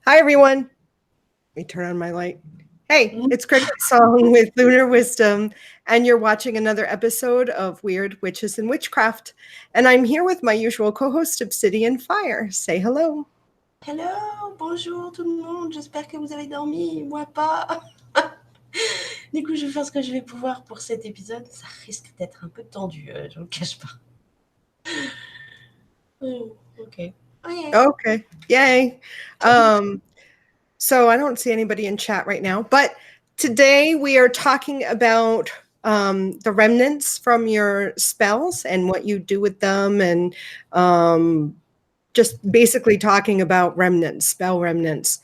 Hi, everyone. Let me turn on my light. Hey, it's CricketSong with Lunar Wisdom, and you're watching another episode of Weird Witches and Witchcraft. And I'm here with my usual co-host, Obsidian Fire. Say hello. Hello, bonjour tout le monde, j'espère que vous avez dormi, moi pas. Du coup, je vais faire ce que je vais pouvoir pour cet épisode. Ça risque d'être un peu tendu, je ne le cache pas. Okay. Okay. Yay. So I don't see anybody in chat right now, but today we are talking about the remnants from your spells and what you do with them, and just basically talking about remnants, spell remnants.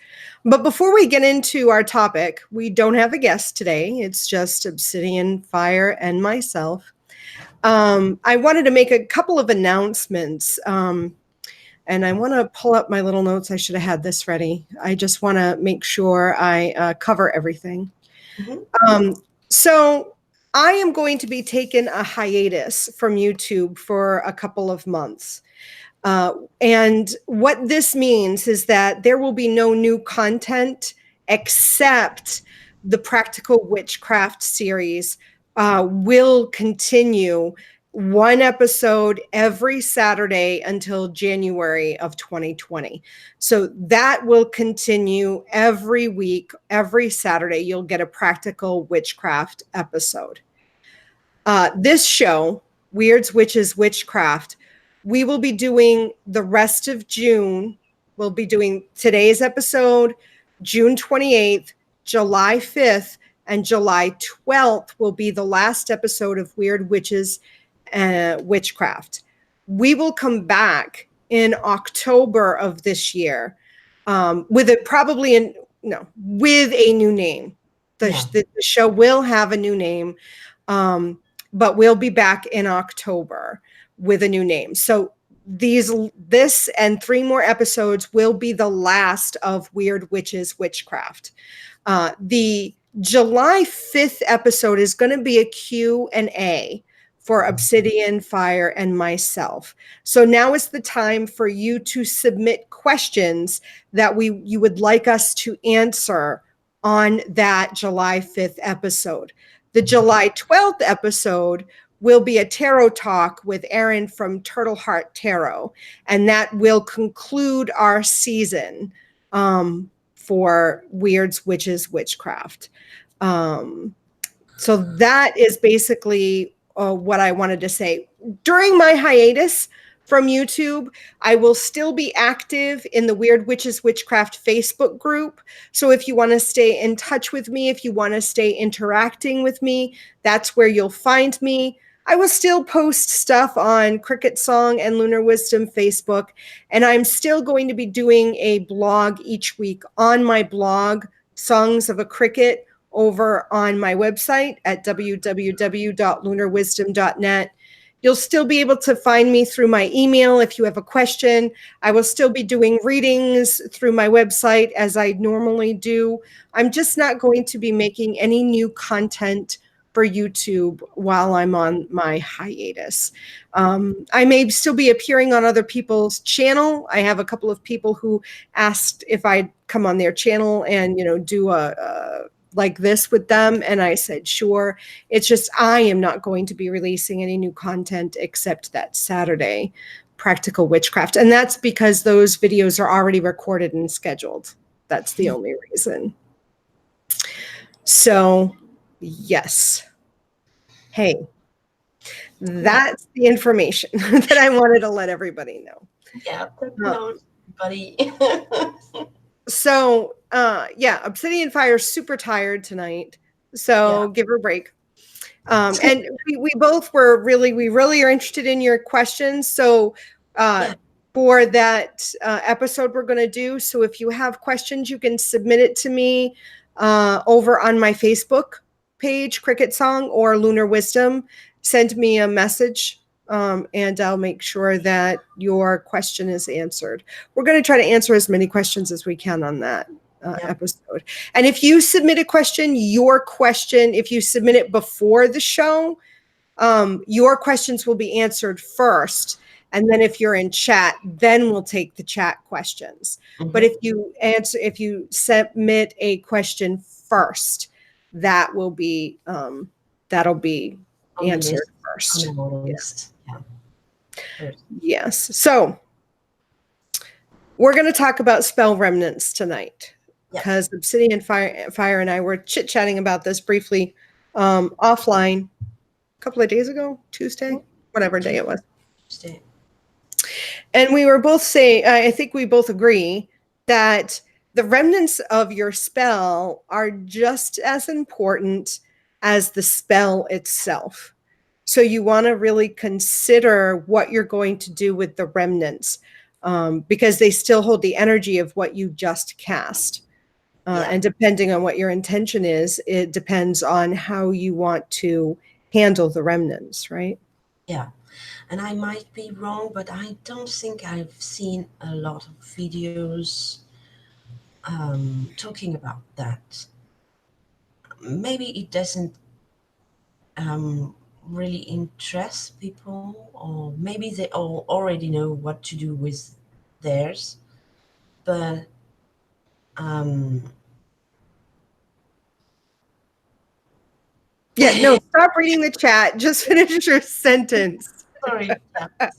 But before we get into our topic, we don't have a guest today. It's just Obsidian Fire and myself. I wanted to make a couple of announcements. And I want to pull up my little notes. I should have had this ready. I just want to make sure I cover everything. Mm-hmm. So I am going to be taking a hiatus from YouTube for a couple of months. And what this means is that there will be no new content except the Practical Witchcraft series will continue one episode every Saturday until January of 2020. So that will continue every week. Every Saturday, you'll get a Practical Witchcraft episode. This show, Wyrds, Witches, Witchcraft, we will be doing the rest of June. We'll be doing today's episode, June 28th, July 5th, and July 12th will be the last episode of Weird Witches Witchcraft. We will come back in October of this year with a new name. The show will have a new name, but we'll be back in October with a new name. So this and 3 more episodes will be the last of Weird Witches Witchcraft. The July 5th episode is going to be a Q&A for Obsidian, Fire, and myself. So now is the time for you to submit questions that you would like us to answer on that July 5th episode. The July 12th episode will be a tarot talk with Erin from Turtle Heart Tarot, and that will conclude our season for Weirds, Witches, Witchcraft. So that is basically what I wanted to say. During my hiatus from YouTube, I will still be active in the Weird Witches Witchcraft Facebook group. So if you want to stay in touch with me, if you want to stay interacting with me, that's where you'll find me. I will still post stuff on CricketSong and Lunar Wisdom Facebook, and I'm still going to be doing a blog each week on my blog, Songs of a Cricket, over on my website at www.lunarwisdom.net. You'll still be able to find me through my email if you have a question. I will still be doing readings through my website as I normally do. I'm just not going to be making any new content for YouTube while I'm on my hiatus. I may still be appearing on other people's channel. I have a couple of people who asked if I'd come on their channel and, do a like this with them, and I said sure. It's just I am not going to be releasing any new content except that Saturday Practical Witchcraft, and that's because those videos are already recorded and scheduled. That's the only reason. So yes, hey, that's the information that I wanted to let everybody know. Yeah, buddy. So, Obsidian Fire's super tired tonight, so give her a break. And we both were we really are interested in your questions. So, for that episode we're going to do, so if you have questions, you can submit it to me over on my Facebook page, CricketSong or Lunar Wisdom. Send me a message. And I'll make sure that your question is answered. We're going to try to answer as many questions as we can on that episode. And if you submit a question, if you submit it before the show, your questions will be answered first. And then if you're in chat, then we'll take the chat questions. But if you submit a question first, that'll be answered first. On our list. Yeah. First. Yes. So we're going to talk about spell remnants tonight because Obsidian Fire and I were chit-chatting about this briefly offline a couple of days ago, Tuesday, whatever day it was. Tuesday. And we were both saying, I think we both agree that the remnants of your spell are just as important as the spell itself. So you want to really consider what you're going to do with the remnants, because they still hold the energy of what you just cast. And depending on what your intention is, it depends on how you want to handle the remnants, right? Yeah. And I might be wrong, but I don't think I've seen a lot of videos talking about that. Maybe it doesn't really interest people, or maybe they all already know what to do with theirs. But yeah, no, stop reading the chat. Just finish your sentence. Sorry, I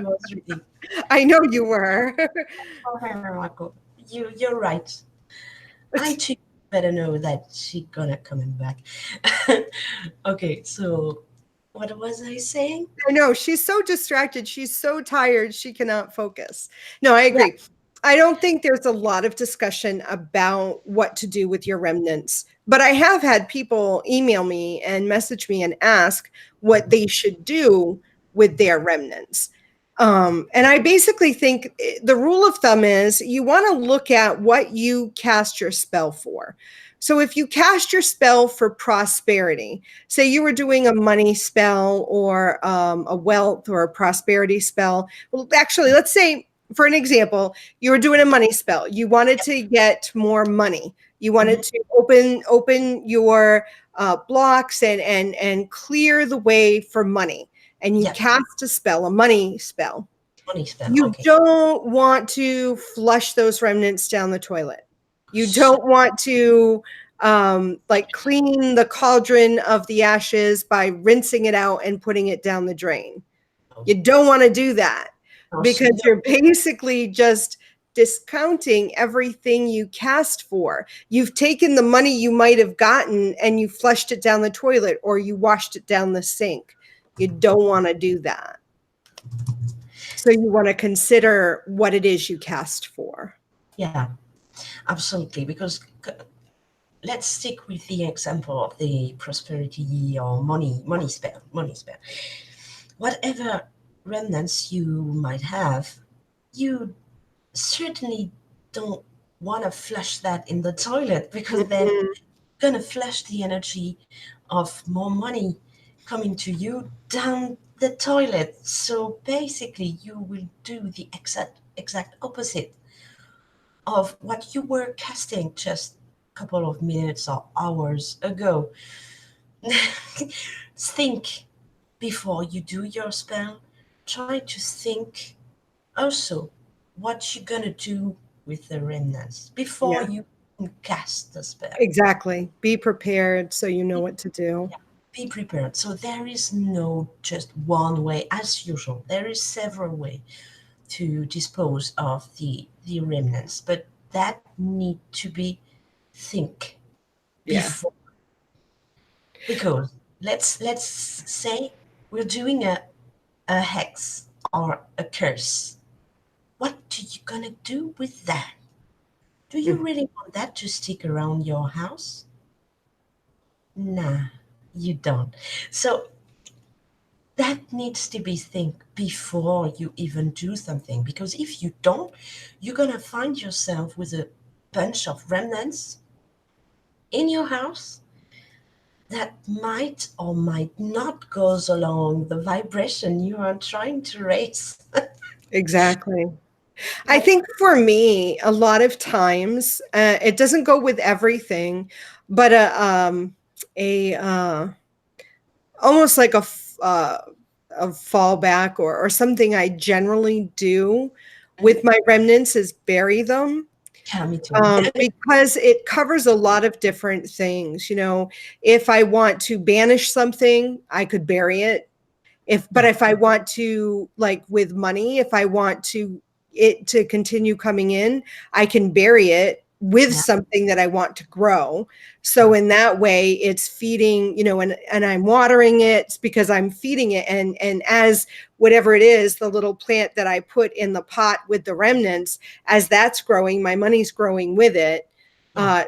was reading. I know you were. Marco, you're right. I too better know that she's gonna coming back. Okay, so what was I saying? I know she's so distracted. She's so tired. She cannot focus. No, I agree. Yeah. I don't think there's a lot of discussion about what to do with your remnants, but I have had people email me and message me and ask what they should do with their remnants. And I basically think the rule of thumb is you want to look at what you cast your spell for. So if you cast your spell for prosperity, say you were doing a money spell or a wealth or a prosperity spell. Well, actually, let's say, for an example, you were doing a money spell. You wanted to get more money. You wanted to open your blocks and clear the way for money. And you cast a spell, a money spell. You don't want to flush those remnants down the toilet. You don't want to like clean the cauldron of the ashes by rinsing it out and putting it down the drain. You don't want to do that because you're basically just discounting everything you cast for. You've taken the money you might have gotten and you flushed it down the toilet or you washed it down the sink. You don't want to do that. So you want to consider what it is you cast for. Yeah, absolutely. Because let's stick with the example of the prosperity or money spell. Whatever remnants you might have, you certainly don't want to flush that in the toilet, because then you're going to flush the energy of more money coming to you down the toilet. So basically you will do the exact opposite of what you were casting just a couple of minutes or hours ago. Think before you do your spell. Try to think also what you're gonna do with the remnants before you cast the spell. Exactly. Be prepared so you know what to do. Yeah. Be prepared. So there is no just one way, as usual. There is several ways to dispose of the remnants, but that need to be think before. Because let's say we're doing a hex or a curse. What are you gonna do with that? Do you really want that to stick around your house? Nah, you don't. So that needs to be think before you even do something, because if you don't, you're gonna find yourself with a bunch of remnants in your house that might or might not goes along the vibration you are trying to raise. Exactly. I think for me, a lot of times it doesn't go with everything, but almost like a fallback or something I generally do Mhm. with my remnants is bury them, Yeah, me too. because it covers a lot of different things. If I want to banish something, I could bury it. But Yeah, if I want to, like with money, if I want it to continue coming in, I can bury it with yeah, something that I want to grow. So yeah, in that way, it's feeding, and I'm watering it because I'm feeding it. And as whatever it is, the little plant that I put in the pot with the remnants, as that's growing, my money's growing with it. yeah.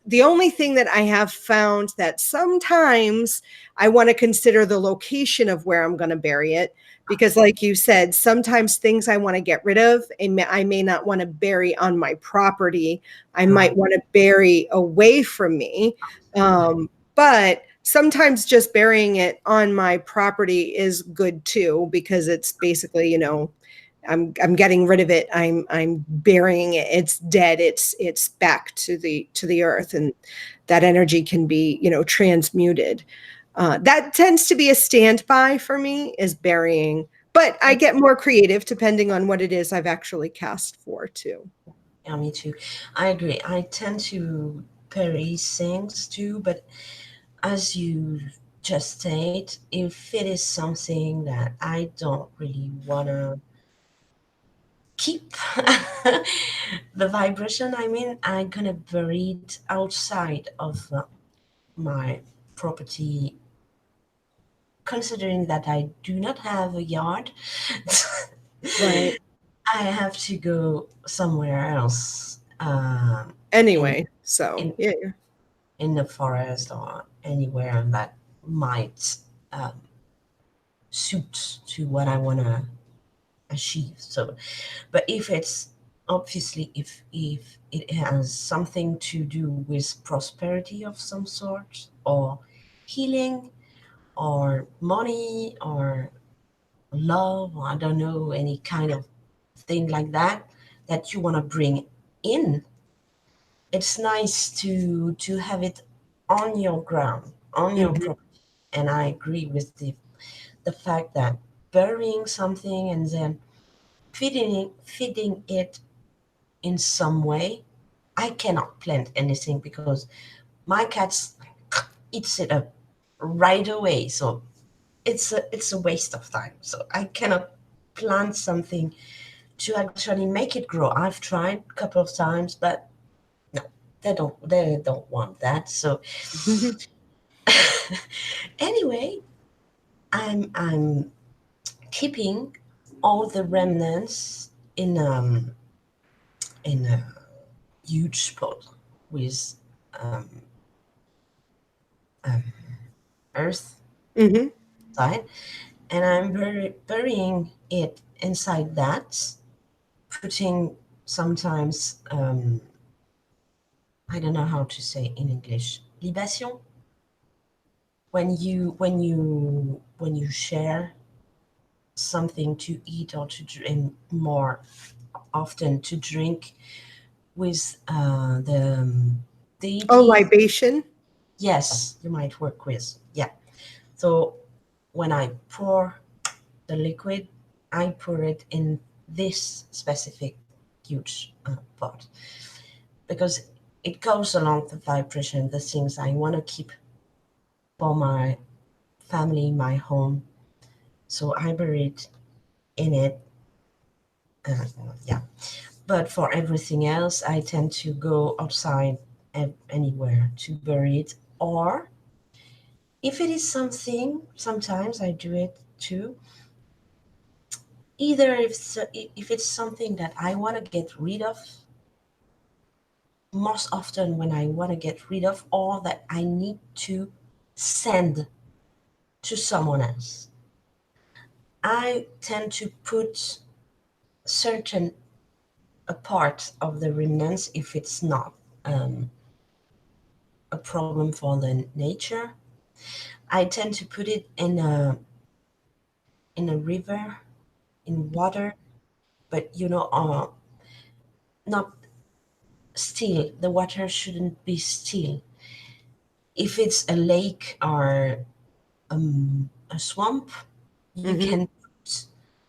The only thing that I have found that sometimes I want to consider the location of where I'm going to bury it. Because, like you said, sometimes things I want to get rid of, I may not want to bury on my property. I Right. might want to bury away from me. But sometimes just burying it on my property is good too, because it's basically, I'm getting rid of it. I'm burying it. It's dead. It's back to the earth, and that energy can be, transmuted. That tends to be a standby for me, is burying. But I get more creative depending on what it is I've actually cast for too. Yeah, me too. I agree. I tend to bury things too, but as you just state, if it is something that I don't really want to keep the vibration, I mean, I'm gonna bury it outside of my property, considering that I do not have a yard. Right. I have to go somewhere else, in Anyway, so in yeah. in the forest or anywhere that might um, suit to what I want to achieve. So, but if it's obviously if it has something to do with prosperity of some sort, or healing, or money, or love, or I don't know, any kind of thing like that that you want to bring in, it's nice to have it on your ground, on your Mhm. property. And I agree with the fact that burying something and then feeding it in some way. I cannot plant anything because my cats eats it up right away. So it's a waste of time. So I cannot plant something to actually make it grow. I've tried a couple of times, but no, they don't want that. So anyway, I'm keeping all the remnants in a huge pot with um, um, earth Mhm. inside, and I'm burying it inside that, putting sometimes I don't know how to say in English, libation, when you share something to eat or to drink, more often to drink with the Oh, deity. libation. Yes, you might work with. Yeah. So when I pour the liquid, I pour it in this specific huge pot because it goes along the vibration, the things I want to keep for my family, my home. So I bury it in it. Uh, yeah. But for everything else, I tend to go outside anywhere to bury it. Or if it is something, sometimes I do it too. Either if it's something that I want to get rid of, most often when I want to get rid of, or that I need to send to someone else, I tend to put certain a part of the remnants if it's not a problem for the nature. I tend to put it in a river, in water, but not still. The water shouldn't be still. If it's a lake or a swamp, You Hmm. can put,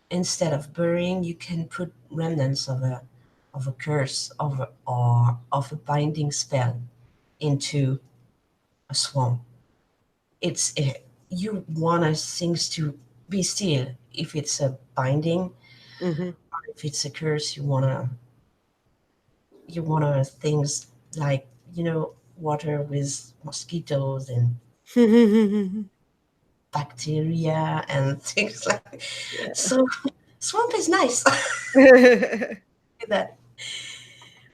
instead of burying, you can put remnants of a curse or of a binding spell into a swamp. You want things to be still. If it's a binding, Hmm. or if it's a curse, you wanna things like water with mosquitoes and bacteria and things like Yeah. so. Swamp is nice. That.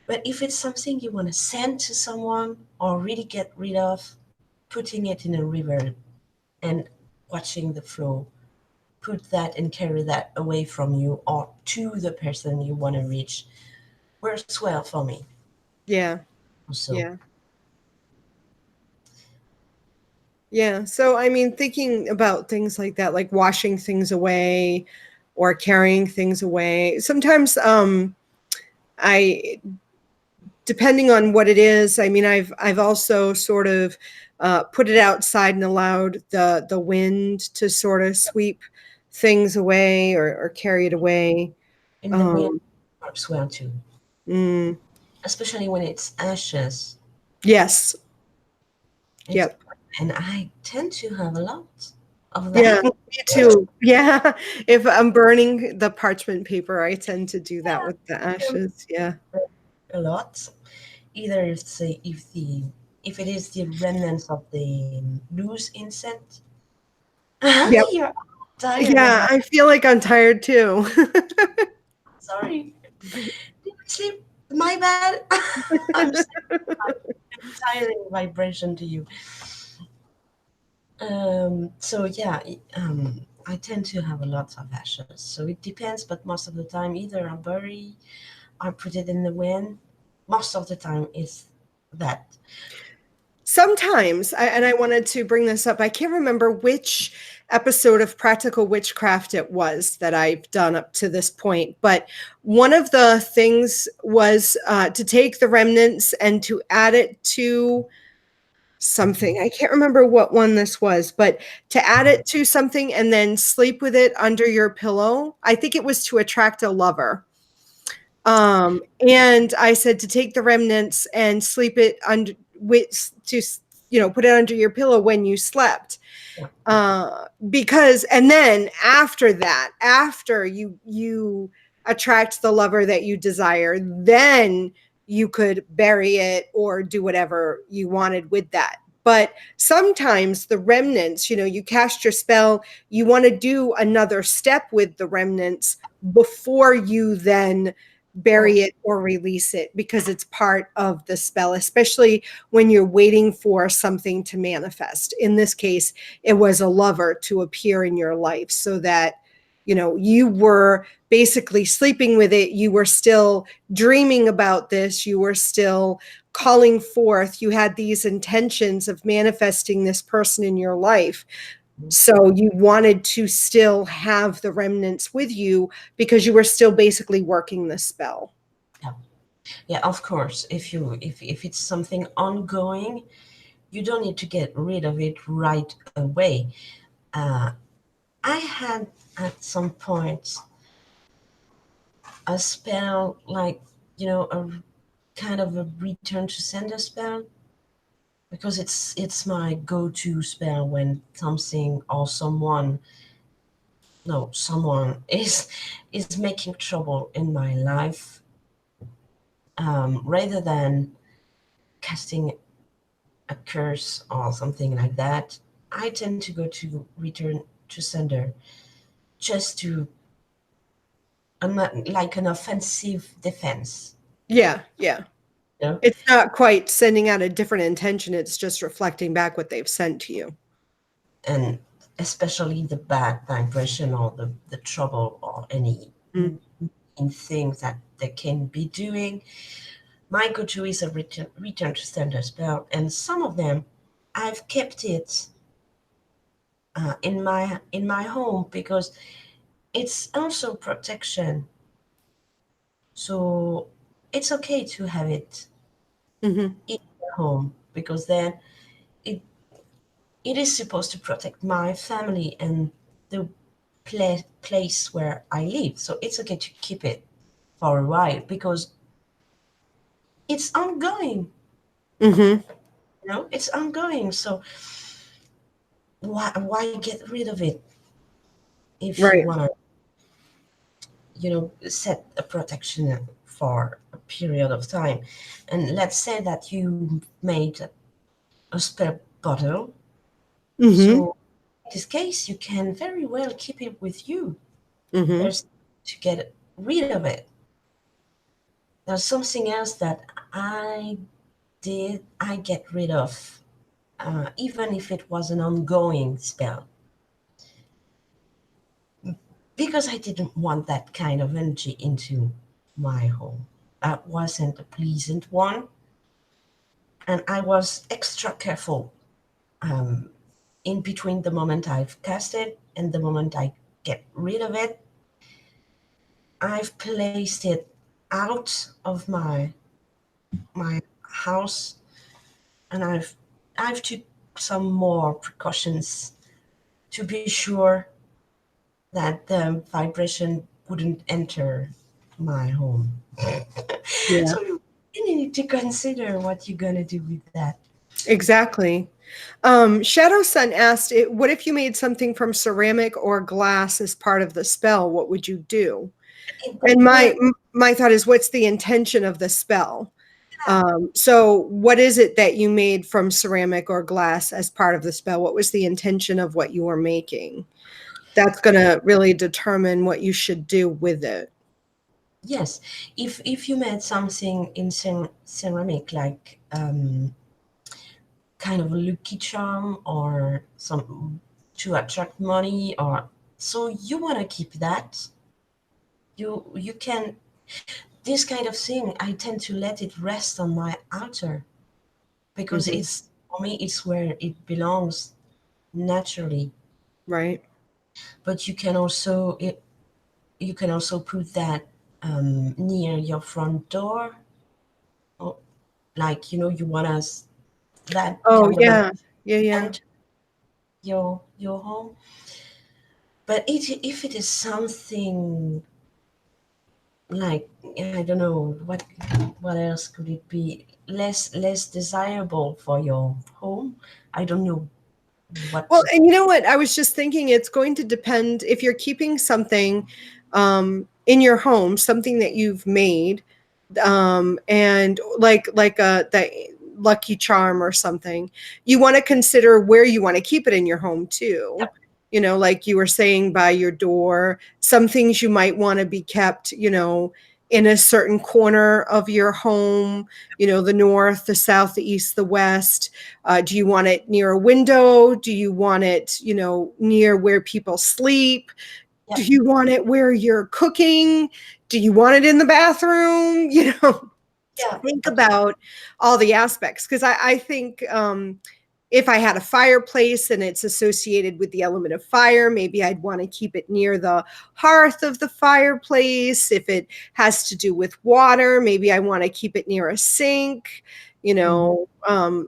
But if it's something you want to send to someone or really get rid of, putting it in a river and watching the flow, put that and carry that away from you or to the person you want to reach, works well for me. Yeah. Also, Yeah. Yeah. So, I mean, thinking about things like that, like washing things away or carrying things away, sometimes I, depending on what it is, I mean, I've also sort of put it outside and allowed the wind to sort of sweep things away or carry it away. in the wind Um, works well too, mm, especially when it's ashes. yes. It's Yep. and I tend to have a lot of Yeah, that. me too. Yeah. If I'm burning the parchment paper, I tend to do that with the ashes. Yeah. A lot. Either if it is the remnants of the loose insect. Yep. You're tired of Yeah, that. I feel like I'm tired too. Sorry. Did I sleep? My bad. I'm sending my tiring vibration to you. So yeah, I tend to have a lot of ashes. So it depends, but most of the time, either I bury, I put it in the wind. Most of the time, it's that. Sometimes, and I wanted to bring this up, I can't remember which episode of Practical Witchcraft it was that I've done up to this point, but one of the things was to take the remnants and to add it to something. I can't remember what one this was, but to add it to something and then sleep with it under your pillow. I think it was to attract a lover. And I said to take the remnants and sleep it under with to put it under your pillow when you slept. Yeah. Because and then after that, after you attract the lover that you desire, then you could bury it or do whatever you wanted with that. But sometimes the remnants, you cast your spell, you want to do another step with the remnants before you then bury Oh, it or release it because it's part of the spell, especially when you're waiting for something to manifest. In this case, it was a lover to appear in your life so that you were basically sleeping with it, you were still dreaming about this, you were still calling forth, you had these intentions of manifesting this person in your life, so you wanted to still have the remnants with you because you were still basically working the spell. yeah. Yeah, of course. If it's something ongoing, you don't need to get rid of it right away. Uh, I had at some point a spell like a kind of a return to sender spell because it's my go-to spell when something or someone no someone is making trouble in my life, rather than casting a curse or something like that. I tend to go to return to sender just to like an offensive defense, Yeah, yeah. you know, It's not quite sending out a different intention, it's just reflecting back what they've sent to you. and especially the bad vibration or the trouble or any Mm. mean things that they can be doing. My go-to is a return to sender spell, and some of them I've kept it in my home because it's also protection. So it's okay to have it Hmm. in your home because then it it is supposed to protect my family and the place where I live. So it's okay to keep it for a while because it's ongoing. Mm-hmm. It's ongoing. So why get rid of it if you Right. wanna, set a protection for a period of time? And let's say that you made a spare bottle. Mm-hmm. So in this case, you can very well keep it with you. Mm-hmm. There's to get rid of it. There's something else that I get rid of, even if it was an ongoing spell, because I didn't want that kind of energy into my home. That wasn't a pleasant one, and I was extra careful um, in between the moment I've cast it and the moment I get rid of it. I've placed it out of my house, and I've took some more precautions to be sure that the vibration wouldn't enter my home. Yeah. So you need to consider what you're gonna do with that. Exactly. Shadow Sun asked, "What if you made something from ceramic or glass as part of the spell? What would you do?" And Well, my thought is, what's the intention of the spell? So, what is it that you made from ceramic or glass as part of the spell? What was the intention of what you were making? That's going to really determine what you should do with it. yes, if you made something in ceramic, like kind of a lucky charm or some to attract money, or so you want to keep that, you can. This kind of thing, I tend to let it rest on my altar because Hmm. it's for me, it's where it belongs naturally. Right. But you can also put that near your front door, or like you want us that the Oh, element yeah. Yeah. Yeah. enter your home. But if it is something like, I don't know what else could it be, less desirable for your home. I don't know what Well, to. and you know what? I was just thinking it's going to depend if you're keeping something in your home, something that you've made, and like the lucky charm or something. You want to consider where you want to keep it in your home too. Yep. Like you were saying, by your door. Some things you might want to be kept, in a certain corner of your home. The north, the south, the east, the west. Do you want it near a window? Do you want it, near where people sleep? Do Yep. you want it where you're cooking? Do you want it in the bathroom? Yeah, Think absolutely. about all the aspects. Because I think if I had a fireplace and it's associated with the element of fire, maybe I'd want to keep it near the hearth of the fireplace. If it has to do with water, maybe I want to keep it near a sink. You Mhm. know, um,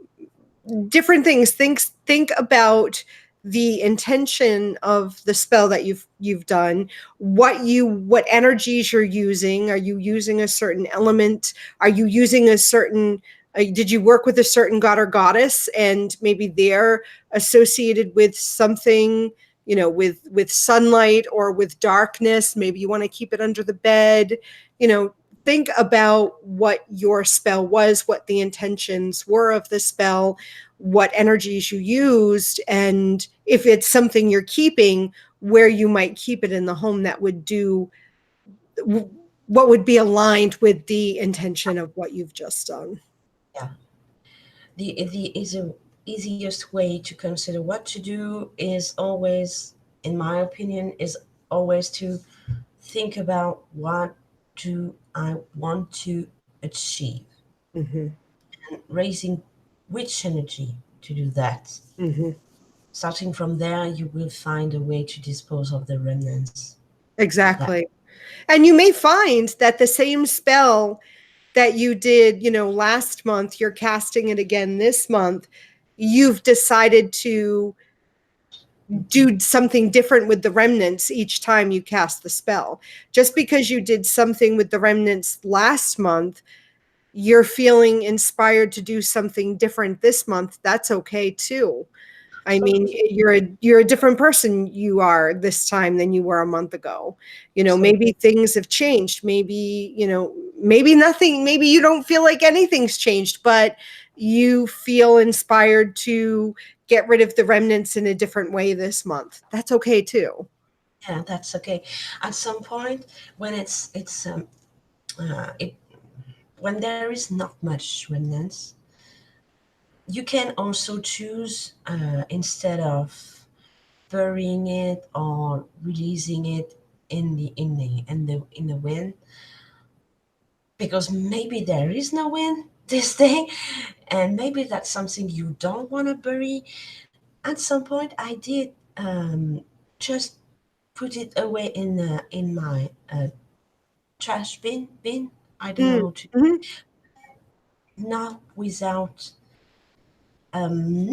Different things. Think about the intention of the spell that you've done, what energies you're using. Are you using a certain element? Are you using a certain did you work with a certain god or goddess, and maybe they're associated with something, with sunlight or with darkness? Maybe you want to keep it under the bed. Think about what your spell was, what the intentions were of the spell, what energies you used, and if it's something you're keeping, where you might keep it in the home that would do what would be aligned with the intention of what you've just done. Yeah. The easiest way to consider what to do is always, in my opinion, is always to think about what do I want to achieve, Hmm. and raising which energy to do that. Hmm. Starting from there, you will find a way to dispose of the remnants. That Exactly. And you may find that the same spell that you did, last month, you're casting it again this month. You've decided to do something different with the remnants each time you cast the spell. Just because you did something with the remnants last month, you're feeling inspired to do something different this month. That's okay too. I mean, Absolutely. you're a different person you are this time than you were a month ago. Absolutely. Maybe things have changed. Maybe, maybe nothing, maybe you don't feel like anything's changed, but you feel inspired to get rid of the remnants in a different way this month. That's okay too. Yeah, that's okay. At some point, when it when there is not much remnants, you can also choose, instead of burying it or releasing it in the wind, because maybe there is no wind this day, and maybe that's something you don't want to bury. At some point, I did, just put it away in my trash bin. I don't know how to, Mm-hmm. not without, um,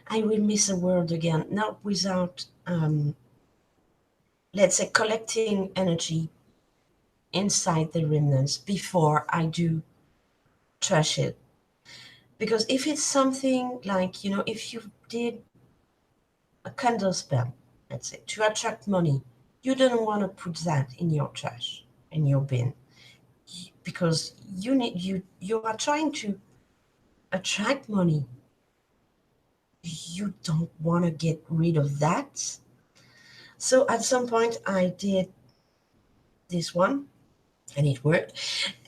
I will miss a word again. Not without, let's say, collecting energy inside the remnants before I do trash it. Because if it's something like, if you did a candle spell, let's say, to attract money, you don't want to put that in your trash, in your bin, because you are trying to attract money. You don't want to get rid of that. So at some point, I did this one, and it worked.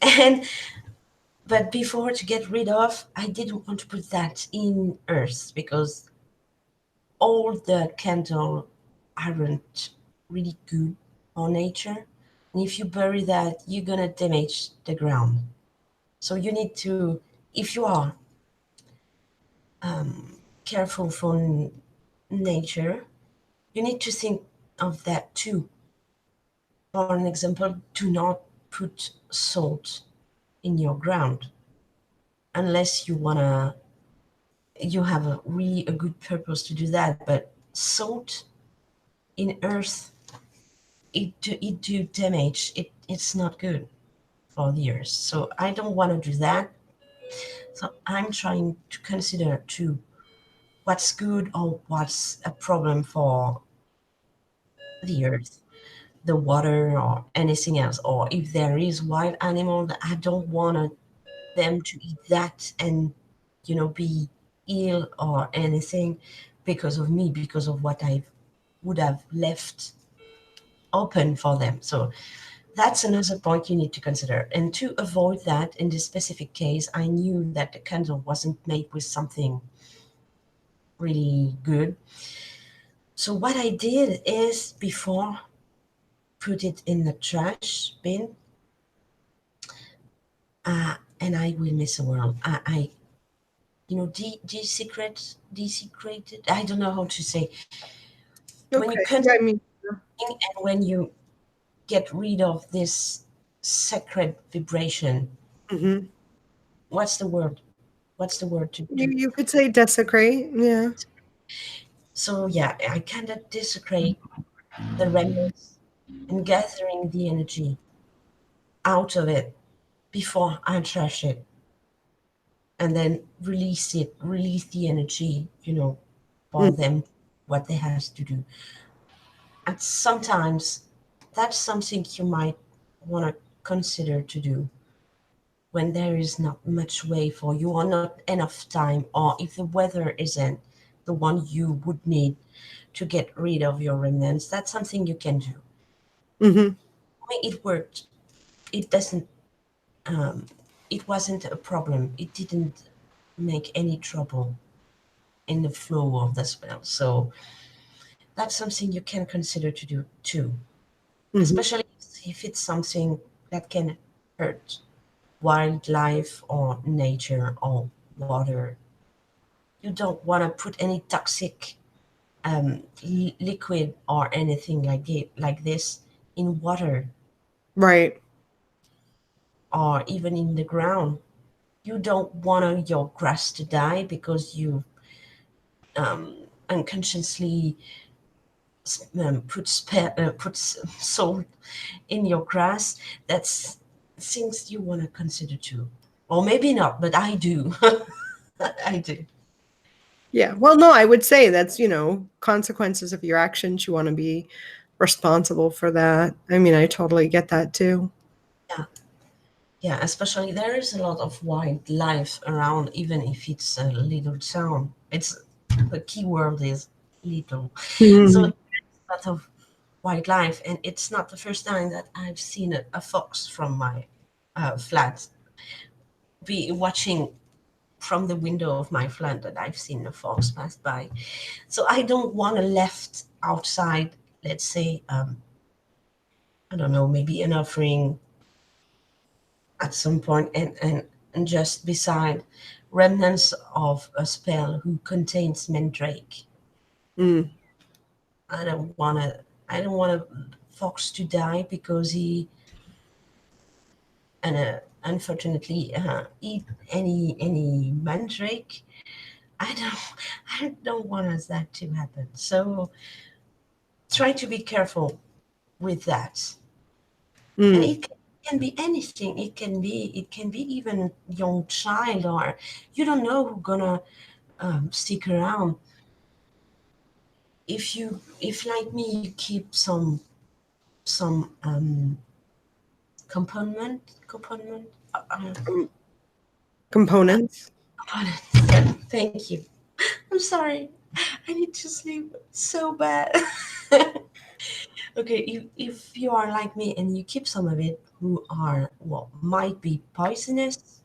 And but before, to get rid of, I didn't want to put that in earth, because all the candle aren't really good for nature. And if you bury that, you're gonna damage the ground. So you need to, if you are, careful for nature, you need to think of that too. For an example, do not put salt in your ground unless you have a really a good purpose to do that. But salt in earth, it do damage. It's not good for the earth. So I don't want to do that. So I'm trying to consider too what's good or what's a problem for the earth, the water, or anything else. Or if there is wild animal, that I don't want them to eat that and be ill or anything because of me, because of what I would have left open for them. So that's another point you need to consider. And to avoid that, in this specific case, I knew that the candle wasn't made with something really good. So what I did is, before put it in the trash bin, and I will miss a world. I desecrated. I don't know how to say. When you Okay. consume Yeah, I mean, and when you get rid of this sacred vibration, mhm. what's the word? What's the word to you, do? you could say desecrate. Yeah. So yeah, I kind of desecrate the remnants and gathering the energy out of it before I trash it, and then release the energy, for Mm-hmm. them, what they has to do. And sometimes that's something you might want to consider to do when there is not much way for you, or not enough time, or if the weather isn't the one you would need to get rid of your remnants. That's something you can do. Mm-hmm. I mean, it worked. It doesn't. Um, it wasn't a problem. It didn't make any trouble in the flow of the spell. So that's something you can consider to do too, Mm-hmm. especially if it's something that can hurt wildlife or nature or water. You don't want to put any toxic, liquid or anything like this in water, Right. or even in the ground. You don't want your grass to die because you, unconsciously put salt in your grass, that's things you want to consider too. Or maybe not, but I do. I do. Yeah. Well, no, I would say that's, consequences of your actions. You want to be responsible for that. I mean, I totally get that too. Yeah. Yeah, especially there is a lot of wildlife around, even if it's a little town. It's the key word is little. So Mhm. there's a lot of wildlife, and it's not the first time that I've seen a fox from my flat. Be watching from the window of my flat that I've seen a fox pass by. So I don't want to left outside, let's say, I don't know, maybe an offering at some point, and just beside remnants of a spell who contains mandrake. Mm. I don't want to. I don't want a fox to die because he and unfortunately eat any mandrake. I don't. I don't want us that to happen. So try to be careful with that. And Mm. it can be anything. It can be even a young child, or you don't know who's gonna stick around. If like me, you keep some component Com- Components. components. Thank you. I'm sorry. I need to sleep so bad. Okay, if you are like me and you keep some of it who are what might be poisonous,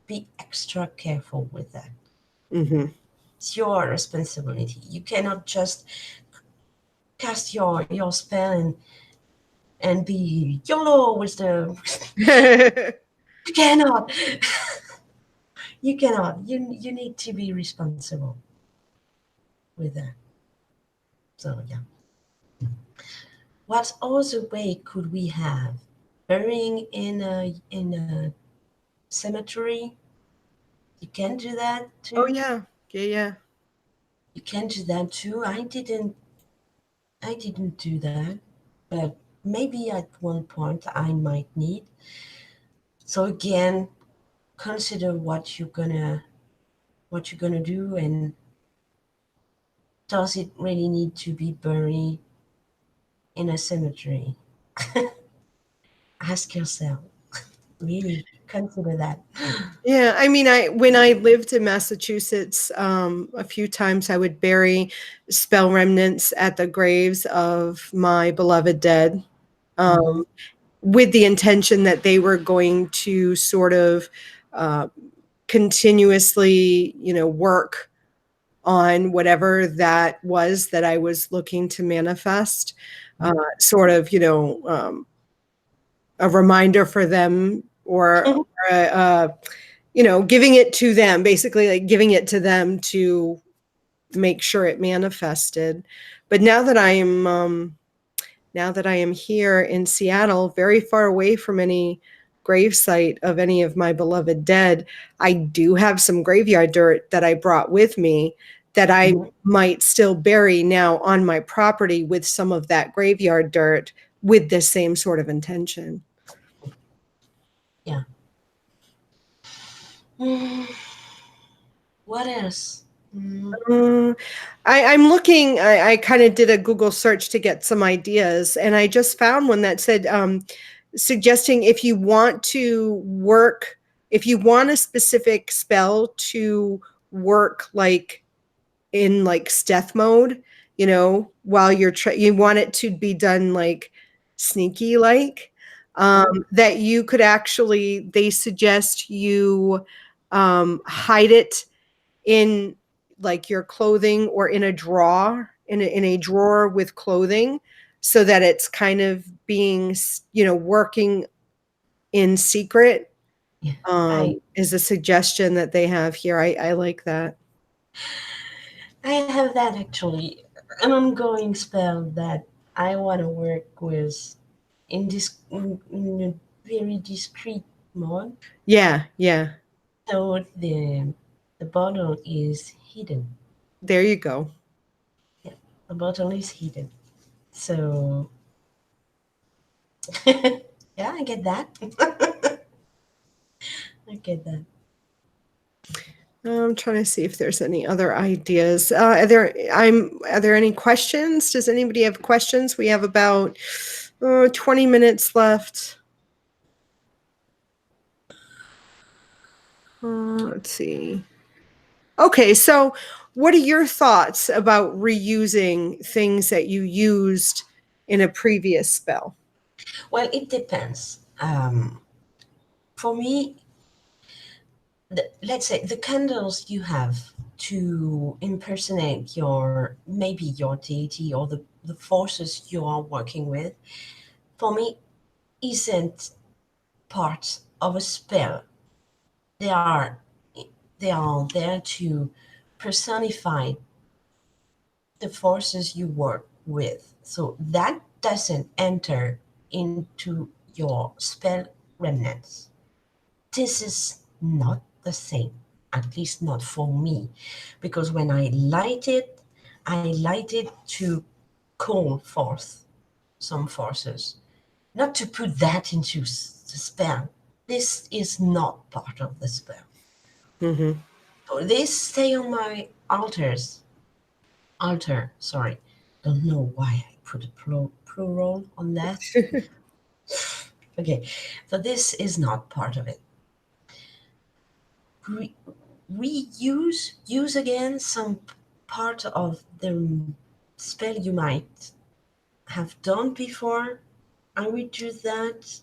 be extra careful with that. Hmm. It's your responsibility. You cannot just cast your spell and be YOLO with the. You cannot. You cannot. You need to be responsible with that. So yeah. What other way could we have? Burying in a cemetery. You can do that Oh too. yeah. Yeah, yeah. You can do that too. I didn't do that, but maybe at one point I might need. So again, consider what you're gonna do, and does it really need to be buried in a cemetery? Ask yourself. Really consider that. Yeah, I mean, I when I lived in Massachusetts, a few times I would bury spell remnants at the graves of my beloved dead, Hmm. um, with the intention that they were going to sort of uh, continuously, work on whatever that was that I was looking to manifest. Sort of, a reminder for them, or giving it to them, basically like giving it to them to make sure it manifested. But now that I am here in Seattle, very far away from any gravesite of any of my beloved dead, I do have some graveyard dirt that I brought with me that I Hmm. might still bury now on my property with some of that graveyard dirt with the same sort of intention. Yeah. Mm, what else? Mm, Uh, I'm looking, I kind of did a Google search to get some ideas, and I just found one that said, suggesting if you want a specific spell to work like in like stealth mode, while you want it to be done like sneaky like, mhm. that you could actually, they suggest you hide it in like your clothing, or in a drawer, in a drawer with clothing, so that it's kind of being, working in secret, Yeah. I is a suggestion that they have here. I like that. I have that actually. An ongoing spell that I want to work with in a very discreet mode. Yeah, yeah. So the bottle is hidden. There you go. Yeah, the bottle is hidden. So yeah, I get that. I get that. I'm trying to see if there's any other ideas. Are there any questions? Does anybody have questions? We have about 20 minutes left. Let's see. Okay, so what are your thoughts about reusing things that you used in a previous spell? Well, it depends. For me, let's say the candles you have to impersonate your maybe your deity or the forces you are working with, for me, isn't part of a spell. They are they are there to personify the forces you work with. So that doesn't enter into your spell remnants. This is not the same, at least not for me, because when I light it to call forth some forces, not to put that into the spell. This is not part of the spell. Mm-hmm. So they stay on my altar. Sorry, don't know why I put a plural on that. Okay, so this is not part of it. Re- use again some part of the spell you might have done before. I would do that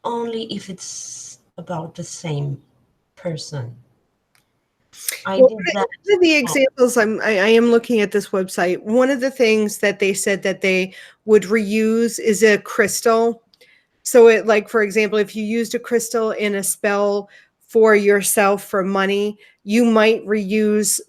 only if it's about the same person. I Well, did that. one of the Oh, examples I am looking at this website. One of the things that they said that they would reuse is a crystal. So it, like, for example, if you used a crystal in a spell for yourself for money, you might reuse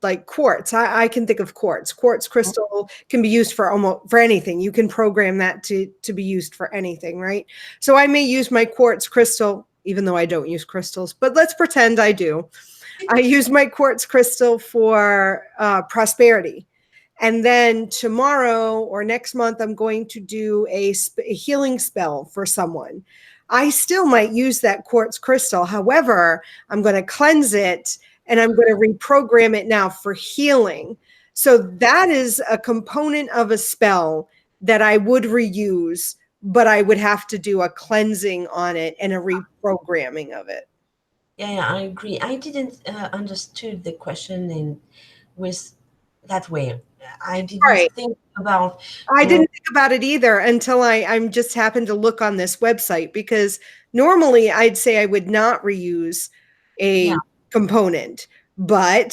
like quartz. I can think of quartz. Quartz crystal can be used for almost for anything. You can program that to be used for anything, right? So I may use my quartz crystal, even though I don't use crystals, but let's pretend I do. I use my quartz crystal for prosperity. And then tomorrow or next month, I'm going to do a healing spell for someone. I still might use that quartz crystal. However, I'm going to cleanse it and I'm going to reprogram it now for healing. So that is a component of a spell that I would reuse, but I would have to do a cleansing on it and a reprogramming of it. yeah, I agree. I didn't understood the question in with that way. I didn't Right. think about, I you know, didn't think about it either until I'm just happened to look on this website, because normally I'd say I would not reuse yeah, a component, but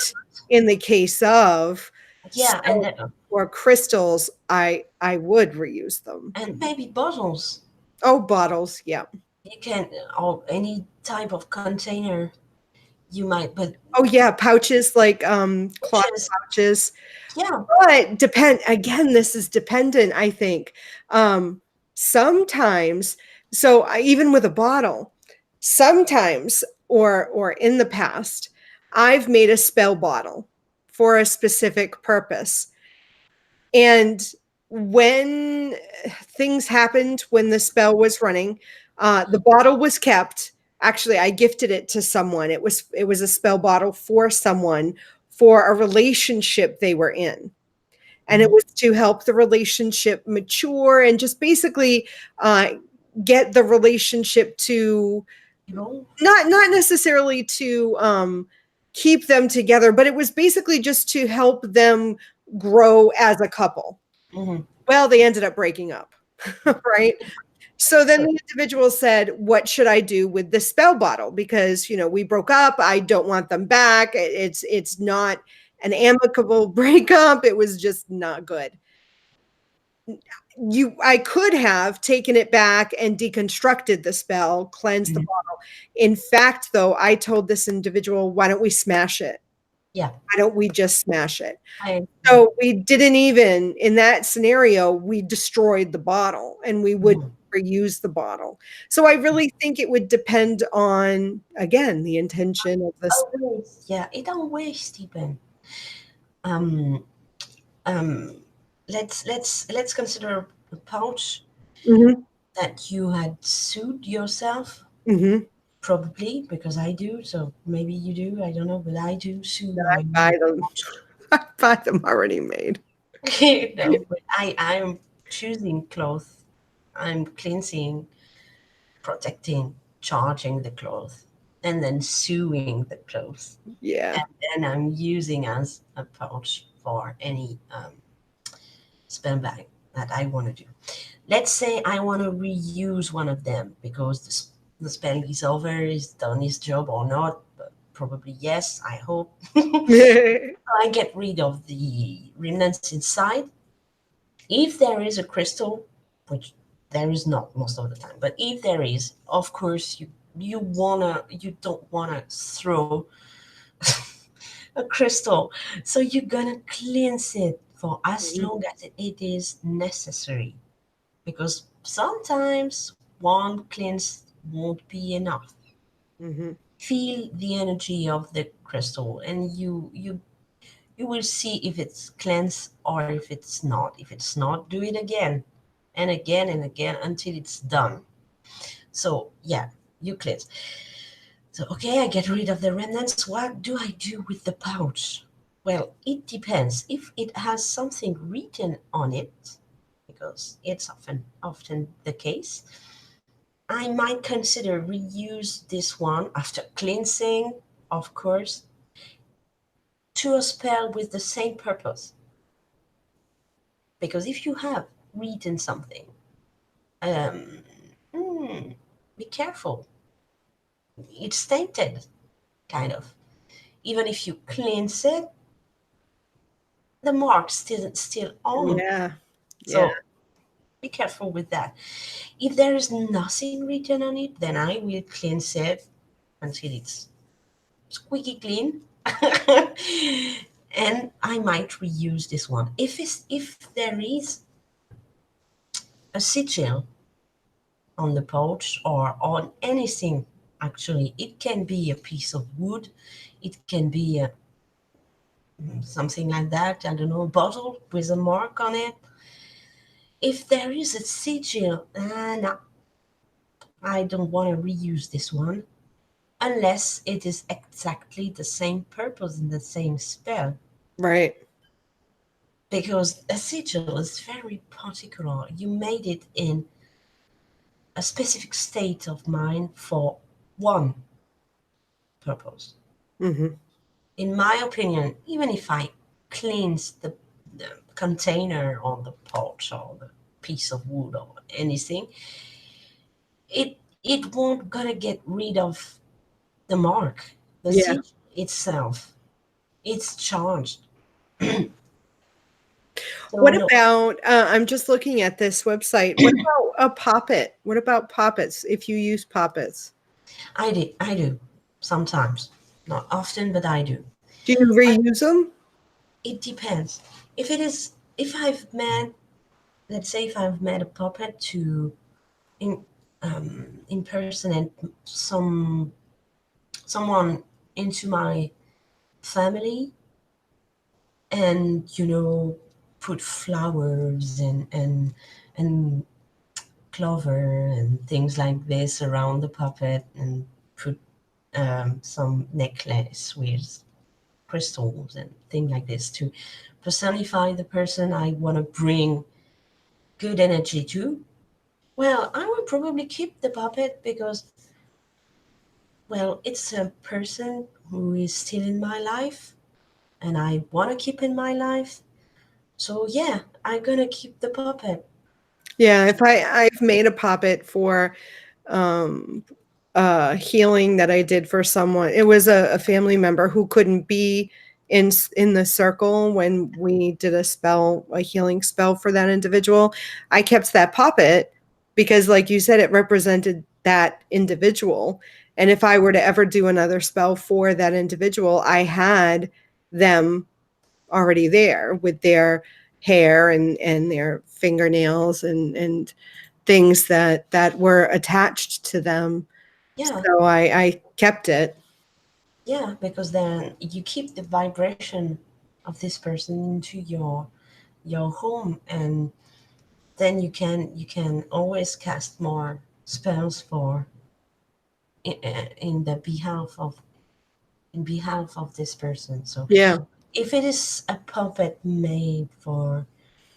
in the case of yeah, stone or crystals, I would reuse them. and maybe bottles. Oh, bottles, yeah. You can or any type of container you might, but Oh yeah, pouches like cloth just pouches. yeah. But this is dependent, I think. Sometimes, even with a bottle, sometimes or in the past, I've made a spell bottle for a specific purpose. And when things happened when the spell was running, the bottle was kept. Actually, I gifted it to someone. It was a spell bottle for someone for a relationship they were in, and it Mhm. was to help the relationship mature and just basically uh, get the relationship to People. not necessarily to keep them together, but it was basically just to help them grow as a couple. Hmm. Well, they ended up breaking up, right? So then So the individual said, what should I do with the spell bottle? Because, we broke up. I don't want them back. It's not an amicable breakup. It was just not good. I could have taken it back and deconstructed the spell, cleansed the mhm. bottle. In fact, though, I told this individual, why don't we smash it? Yeah, Why don't we just smash it? I So we didn't even, in that scenario, we destroyed the bottle and we would mhm. reuse the bottle. So I really think it would depend on, again, the intention of this. Always, yeah, it always depends. Um, let's consider a pouch Hmm. that you had sewed yourself. Hmm. Probably because I do, so maybe you do. I don't know, but I do sew my Buy new them. pouch. I buy them already made. No, but I'm choosing clothes. I'm cleansing, protecting, charging the clothes, and then sewing the clothes. Yeah. And I'm using as a pouch for any spell bag that I want to do. Let's say I want to reuse one of them because the spell is over, is done its job or not. But probably yes, I hope. I get rid of the remnants inside. If there is a crystal, which there is not most of the time, but if there is, of course you don't wanna throw a crystal. So you're gonna cleanse it for as Mhm. long as it is necessary. Because sometimes one cleanse won't be enough. Mhm. Feel the energy of the crystal and you will see if it's cleansed or if it's not. If it's not, do it again and again until it's done. So yeah, you cleanse. So okay, I get rid of the remnants. What do I do with the pouch? Well, it depends. If it has something written on it, because it's often the case, I might consider reuse this one after cleansing, of course, to a spell with the same purpose. Because if you have written something, um, hmm, be careful. It's tainted, kind of. Even if you cleanse it, the mark's still on. Yeah. Yeah. So be careful with that. If there is nothing written on it, then I will cleanse it until it's squeaky clean. And I might reuse this one. If there is a sigil on the pouch or on anything, actually, it can be a piece of wood, it can be something like that. I don't know, a bottle with a mark on it. If there is a sigil, no, I don't want to reuse this one unless it is exactly the same purpose and the same spell. Right. Because a sigil is very particular. You made it in a specific state of mind for one purpose. Mhm. In my opinion, even if I cleanse the container or the pouch or the piece of wood or anything, it won't gonna get rid of the mark, the Yeah. sigil itself. It's charged. So What no, about I'm just looking at this website. What about a poppet? What about poppets if you use poppets? I do sometimes, not often, but I do. Do you But reuse them? it depends. If I've met, let's say, if I've met a puppet to in impersonate someone into my family, and put flowers and clover and things like this around the puppet, and put some necklace with crystals and things like this to personify the person I want to bring good energy to. Well, I will probably keep the puppet because, well, it's a person who is still in my life and I want to keep in my life. So, yeah, I'm gonna keep the puppet. Yeah, if I've made a poppet for um healing that I did for someone. It was a family member who couldn't be in the circle when we did a healing spell for that individual. I kept that poppet because like you said it represented that individual. And if I were to ever do another spell for that individual, I had them already there with their hair and their fingernails and things that were attached to them. Yeah, So I kept it. yeah, because then you keep the vibration of this person into your your home, and then you can always cast more spells for in the behalf of in behalf of this person. So Yeah. if it is a puppet made for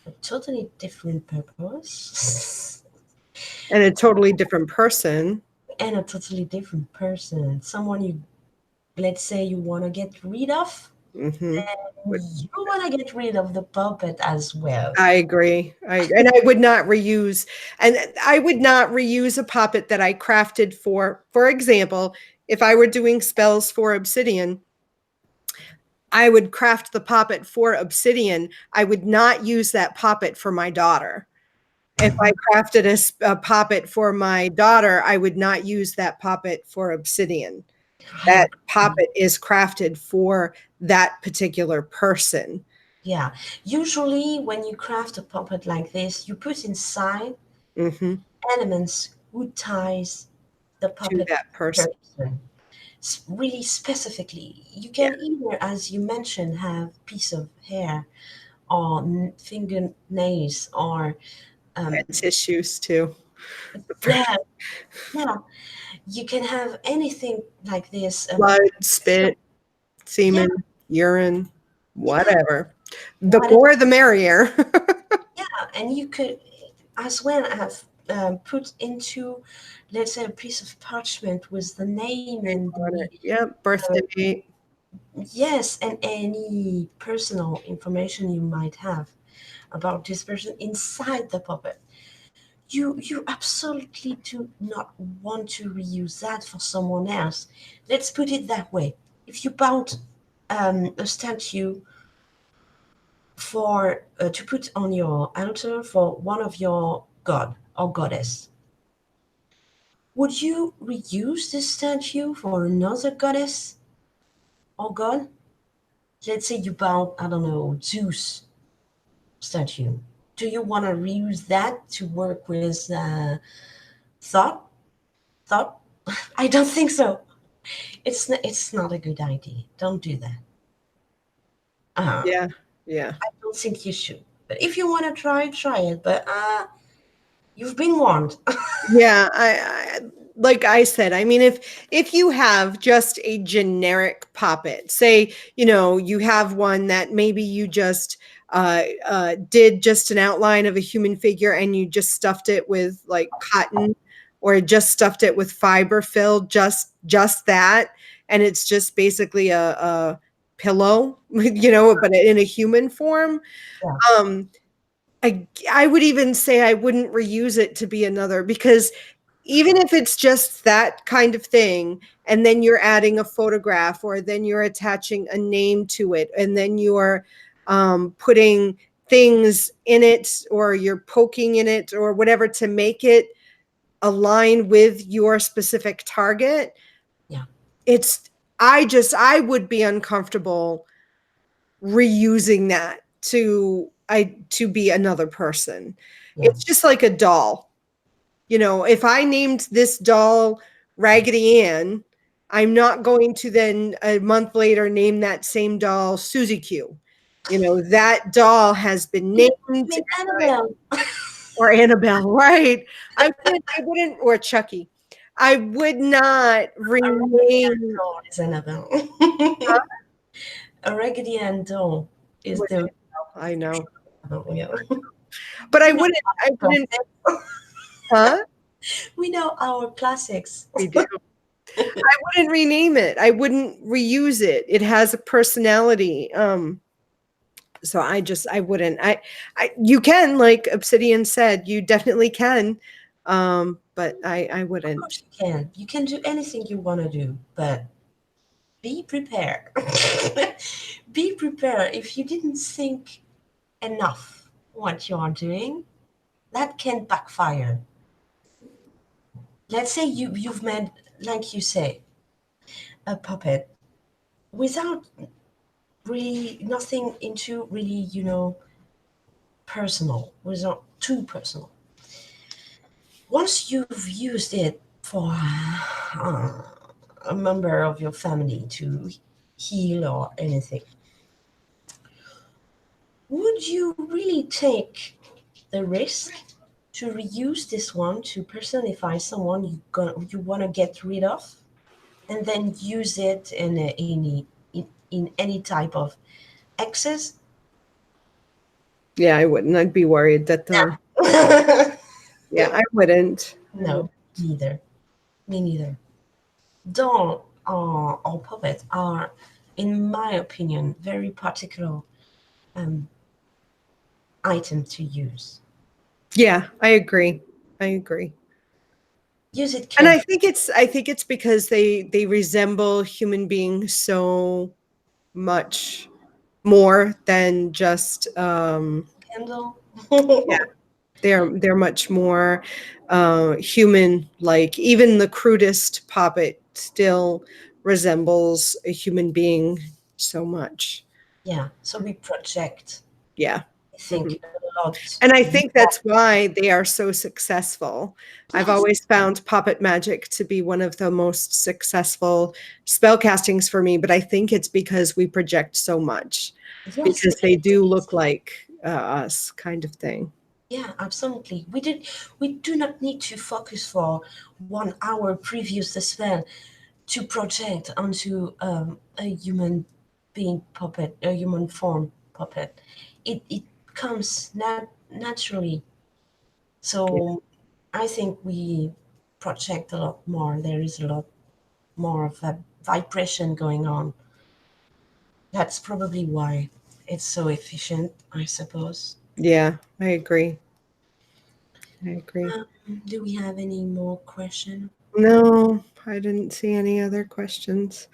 a totally different purpose And a totally different person. and a totally different person, someone you, let's say, you want to get rid of, Hmm. you want to get rid of the puppet as well. I agree. And I would not reuse, and I would not reuse a puppet that I crafted for example, if I were doing spells for obsidian, I would craft the puppet for obsidian. I would not use that puppet for my daughter. If I crafted a puppet for my daughter, I would not use that puppet for obsidian. I That puppet is crafted for that particular person. Yeah, usually when you craft a puppet like this, you put inside Hmm. elements who ties the To puppet that person. person really specifically. You Yeah. can either, as you mentioned, have piece of hair or fingernails or And um, tissues too. yeah, yeah. You can have anything like this. Blood, So spit, yeah, semen, urine, yeah. whatever. The What more the merrier. and you could as well have put into, let's say, a piece of parchment with the name and On the it. Yep. uh, Birthday date. yes, and any personal information you might have about this person inside the puppet. You absolutely do not want to reuse that for someone else. Let's put it that way. If you bought a statue for to put on your altar for one of your god or goddess, would you reuse this statue for another goddess or god? Let's say you bought, I don't know, Zeus statue. Do you want to reuse that to work with thought? Thought? I don't think so. It's not a good idea. Don't do that. Yeah. Yeah. I don't think you should. But if you want to try it. But you've been warned. Yeah, like I said, I mean, if you have just a generic puppet, say, you have one that maybe you just did just an outline of a human figure and you just stuffed it with like cotton or just stuffed it with fiber fill, just that, and it's just basically a pillow, but in a human form. Yeah, Um, I would even say I wouldn't reuse it to be another because even if it's just that kind of thing, and then you're adding a photograph or then you're attaching a name to it, and then you're putting things in it or you're poking in it or whatever to make it align with your specific target, yeah, it's I would be uncomfortable reusing that to be another person. yeah. It's just like a doll. If I named this doll Raggedy Ann, I'm not going to then a month later name that same doll Susie Q. That doll has been You named, mean Annabelle? or Annabelle, right? I wouldn't, or Chucky. I would not A Raggedy Ann rename. doll is Annabelle. A Raggedy Ann doll is the I know, Annabelle, yeah. but I We know wouldn't. I our wouldn't. classics. Huh? We know our classics. We do. I wouldn't rename it. I wouldn't reuse it. It has a personality. So I wouldn't. You can, like Obsidian said, you definitely can. But I Of wouldn't. course you can. You can do anything you want to do, but be prepared. Be prepared. If you didn't think enough what you are doing, that can backfire. Let's say you've made, like you say, a puppet without really nothing into really, personal, without too personal. Once you've used it for a member of your family to heal or anything, would you really take the risk to reuse this one to personify someone you want to get rid of, and then use it in any type of excess? Yeah, I wouldn't. I'd be worried that they'll. No. Yeah, I wouldn't. I No, would. neither. Me neither. Doll or puppet are, in my opinion, very particular um, item to use. Yeah, I agree. I agree. Use it And carefully. I think it's because they resemble human beings so much more than just Candle. yeah, they're much more human like. Even the crudest puppet still resembles a human being so much. Yeah, so we project, Yeah. I Mhm. think, a lot And I think more. that's why they are so successful. I've Yes, always found puppet magic to be one of the most successful spell castings for me, but I think it's because we project so much, yes, because it they is. do look like us, kind of thing. Yeah, absolutely. We do not need to focus for 1 hour previous the spell to project onto a human being puppet, a human form puppet. It comes naturally. Yeah. So I think we project a lot more. There is a lot more of a vibration going on. That's probably why it's so efficient, I suppose. Yeah, I agree. I agree. Do we have any more questions? No, I didn't see any other questions.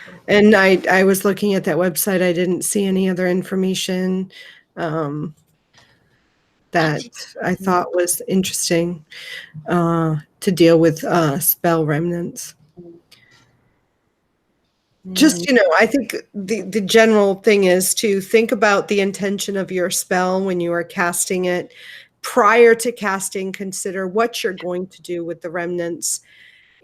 Okay. And I was looking at that website. I didn't see any other information um, I that did. I thought was interesting to deal with spell remnants. Mm, Just, I think the general thing is to think about the intention of your spell when you are casting it. Prior to casting, consider what you're going to do with the remnants,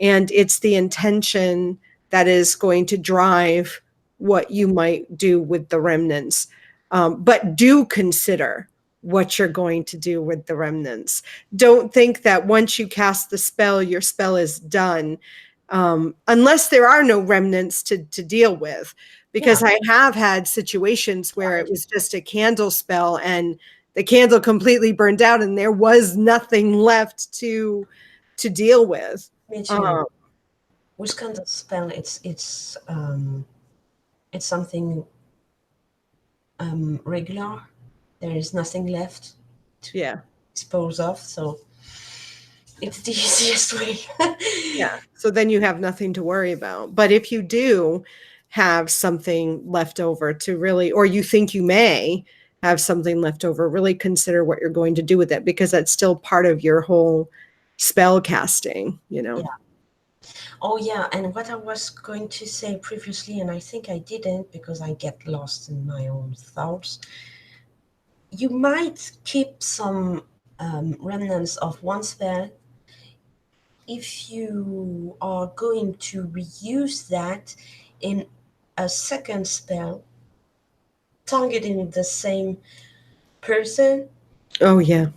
and it's the intention that is going to drive what you might do with the remnants. But do consider what you're going to do with the remnants. Don't think that once you cast the spell, your spell is done, unless there are no remnants to deal with. yeah, Because I have had situations where I it was just a candle spell and the candle completely burned out and there was nothing left to deal with. me too. Um, With kind of spell, it's something regular. There is nothing left to yeah, dispose of, so it's the easiest way. yeah. So then you have nothing to worry about. But if you do have something left over to really, or you think you may have something left over, really consider what you're going to do with it, because that's still part of your whole spell casting. Yeah. Oh, yeah. And what I was going to say previously, and I think I didn't because I get lost in my own thoughts. You might keep some remnants of one spell if you are going to reuse that in a second spell targeting the same person. Oh yeah.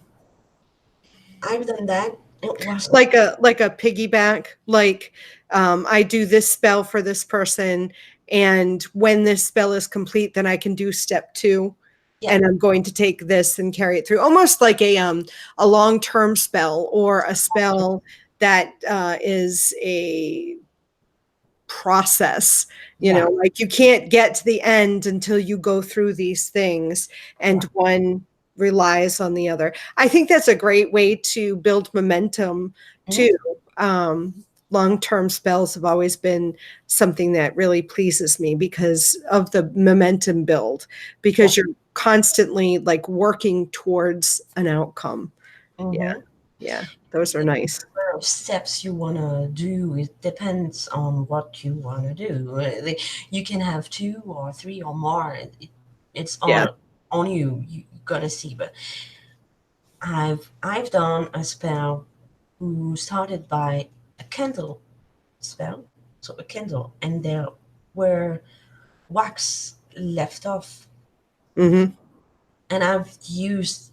I've done that. It was Like a piggyback, like I do this spell for this person, and when this spell is complete, then I can do step 2, yeah, and I'm going to take this and carry it through, almost like a long-term spell, or a spell that is a process. yeah, Like you can't get to the end until you go through these things, and yeah. one relies on the other. I think that's a great way to build momentum too. Mhm. um, Long-term spells have always been something that really pleases me because of the momentum build, Yeah. because you're constantly like working towards an outcome. Yeah, Mm-hmm. yeah, those are nice. Number of steps you want to do, it depends on what you want to do. You can have two or three or more. It's Yeah. all on you. You gotta see. But I've done a spell who started by a candle spell, so a candle, and there were wax left off, Hmm. and I've used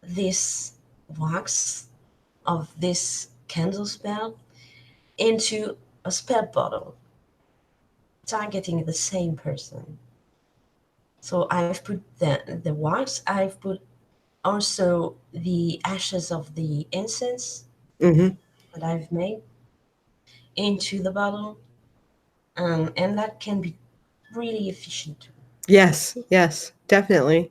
this wax of this candle spell into a spell bottle, targeting the same person. So I've put the wax, I've put also the ashes of the incense Hmm. that I've made into the bottle, and that can be really efficient too. Yes, yes, definitely.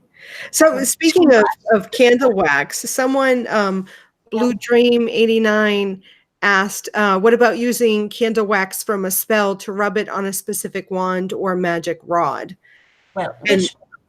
So But too speaking of much. candle wax, someone Yeah. Blue Dream 89 asked, what about using candle wax from a spell to rub it on a specific wand or magic rod? Well, And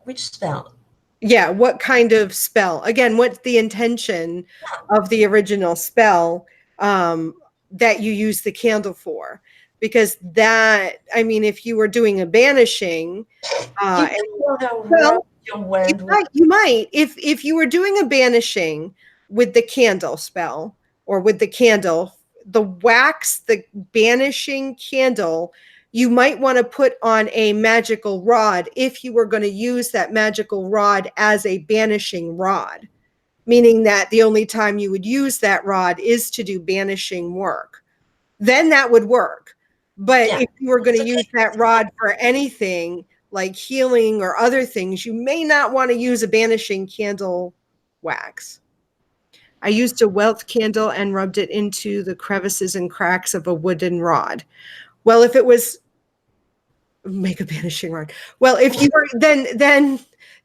which spell? yeah, what kind of spell? Again, what's the intention of the original spell um, that you use the candle for? Because that, I mean, if you were doing a banishing, You and don't want to rub well, your you wand with. might, you might, if you were doing a banishing with the candle spell or with the candle, the wax, the banishing candle, you might want to put on a magical rod if you were going to use that magical rod as a banishing rod, meaning that the only time you would use that rod is to do banishing work. Then that would work. But Yeah, if you were going it's to use okay. that rod for anything like healing or other things, you may not want to use a banishing candle wax. I used a wealth candle and rubbed it into the crevices and cracks of a wooden rod. Well, if it was make a banishing rod. Well, if you were then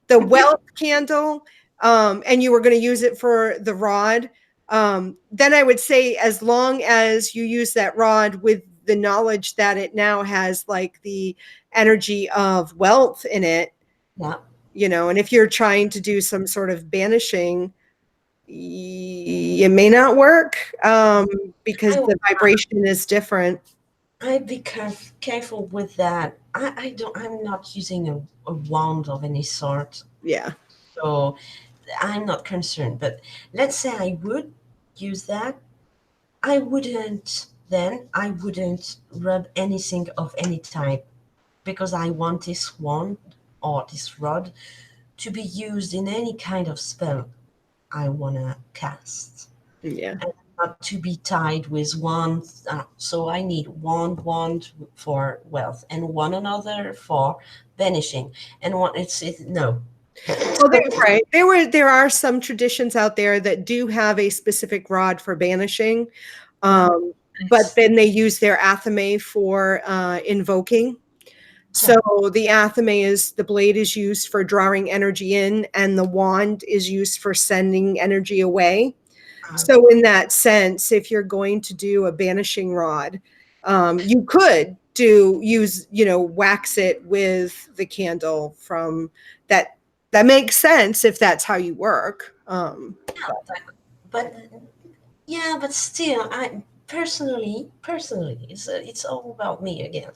the wealth candle, and you were going to use it for the rod, then I would say as long as you use that rod with the knowledge that it now has like the energy of wealth in it, Yeah, and if you're trying to do some sort of banishing, it may not work, because I the vibration is different. I'd be careful with that. I don't. I'm not using a wand of any sort, Yeah. so I'm not concerned. But let's say I would use that. I wouldn't rub anything of any type because I want this wand or this rod to be used in any kind of spell I wanna cast, Yeah. and not to be tied with one. So I need one wand for wealth and one another for banishing, and one. No. Well, So, right. There are some traditions out there that do have a specific rod for banishing, yeah, but it's, then they use their athame for invoking. So yeah. the athame is the blade is used for drawing energy in, and the wand is used for sending energy away. Uh, So in that sense, if you're going to do a banishing rod, you could wax it with the candle from that. That makes sense if that's how you work. yeah, but yeah, but still, I personally, it's all about me again.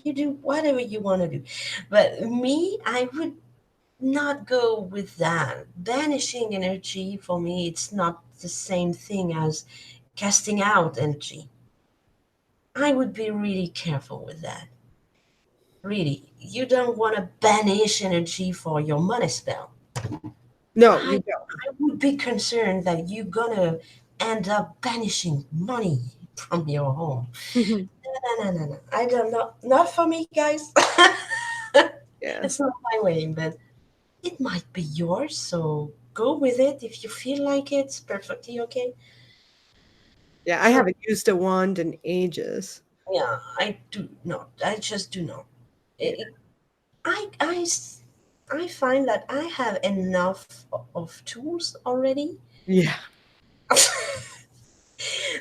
You do whatever you want to do, but me, I would not go with that. Banishing energy for me, it's not the same thing as casting out energy. I would be really careful with that. Really, you don't want to banish energy for your money spell. No, I you don't. I would be concerned that you're gonna end up banishing money from your home. No, no, no, no. I don't know. Not for me, guys. Yeah, It's not my way, but it might be yours. So go with it if you feel like it's perfectly okay. yeah. I So haven't used a wand in ages. yeah, I do not. I just do not. Yeah, It, I find that I have enough of tools already. yeah,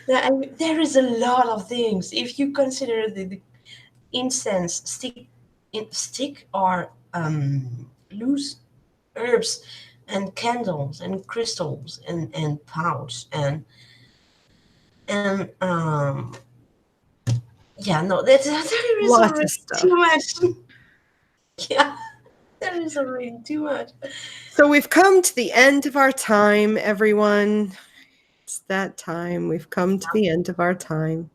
There is a lot of things. If you consider the incense stick or loose herbs and candles and crystals and pouch and yeah, no, there is lots already of stuff. too much. Yeah, there is already too much. So we've come to the end of our time, everyone. It's that time. We've come to the end of our time.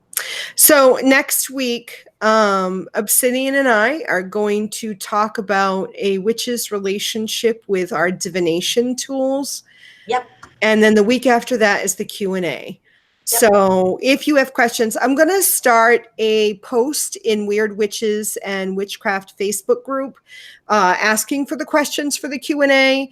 So next week, Obsidian and I are going to talk about a witch's relationship with our divination tools. Yep. And then the week after that is the Q&A. So if you have questions, I'm going to start a post in Weird Witches and Witchcraft Facebook group asking for the questions for the Q&A.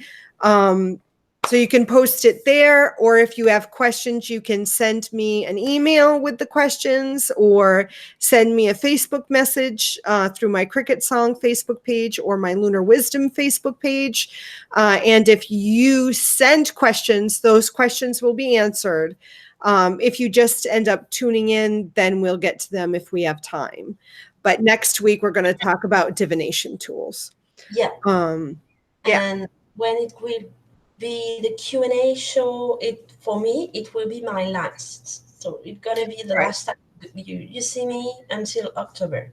So you can post it there, or if you have questions, you can send me an email with the questions or send me a Facebook message through my CricketSong Facebook page or my Lunar Wisdom Facebook page. And if you send questions, those questions will be answered. If you just end up tuning in, then we'll get to them if we have time. But next week, we're going to talk about divination tools. Yeah. Yeah. And when it will be the Q&A show, for me, it will be my last. So it's going to be the last time you see me until October.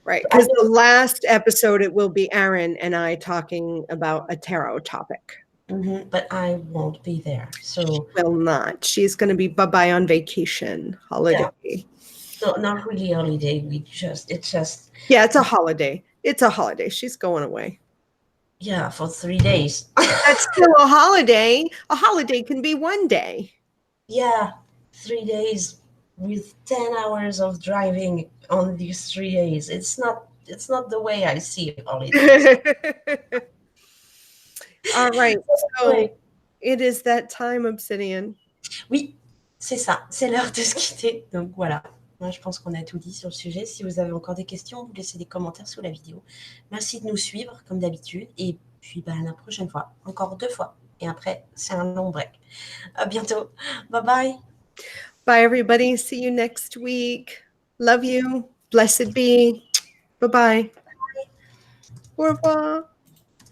Right, because the last episode, it will be Aaron and I talking about a tarot topic. But I won't be there. So she will not. She's going to be bye-bye on vacation, holiday. Yeah. No, not really holiday. It's just. Yeah, it's a holiday. It's a holiday. She's going away. Yeah, for 3 days. That's still a holiday. A holiday can be one day. Yeah, 3 days with 10 hours of driving on these 3 days. It's not the way I see holidays. All right. So it is that time, Obsidian. Oui, c'est ça. C'est l'heure de se quitter. Donc voilà. Moi, je pense qu'on a tout dit sur le sujet. Si vous avez encore des questions, vous laissez des commentaires sous la vidéo. Merci de nous suivre, comme d'habitude. Et puis, la prochaine fois, encore 2 fois. Et après, c'est un long break. À bientôt. Bye bye. Bye, everybody. See you next week. Love you. Blessed be. Bye-bye. Au revoir.